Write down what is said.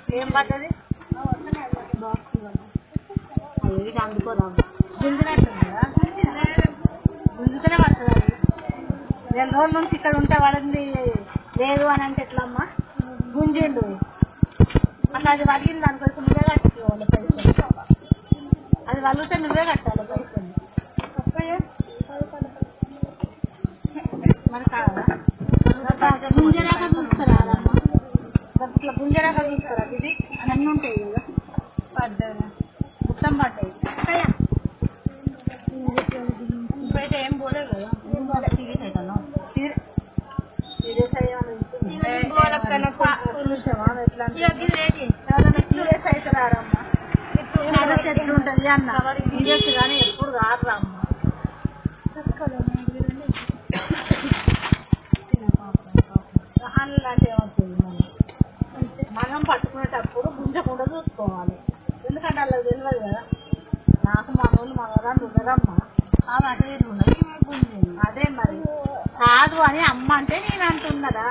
ఏం పడ్డది ఇది అందుకోదాం గుంజినట్టుందా గుంజుతూనే పడుతుంది అది 2 రోజుల నుంచి ఇక్కడ ఉంటే పడింది లేదు అని అంటే ఎట్లమ్మా గుంజిండు అట్లా అది వలిగింది అనుకో నువ్వే కట్టుకోవాలి పైసలు అది వలిగితే నువ్వే కట్టాలి పైసలు మరి కాదా గుంజరాక చూస్తారా ఇట్లా గుంజరాక చూస్తారా ఇది అన్నీ ఉంటాయి కదా పడ్డాయి మొత్తం పడ్డాయి ఇప్పుడైతే ఏం పోలేదు కదా సీరియస్ అవుతాను సీరియస్ అయ్యాను సీరియస్ అవుతారమ్మా ఎట్లుంటుంది అన్న సీరియస్ కానీ ఎప్పుడు రారా అమ్మ లాంటి ఏమవుతుంది మనం పట్టుకునేటప్పుడు గుంజకుండా చూసుకోవాలి ఎందుకంటే అలా తెలియదు కదా నాకు మనోళ్ళు మనవరాలు ఉండరమ్మా ఆ మాట ఉండదు అదే మరి కాదు అని అమ్మ అంటే నేను అంటున్నదా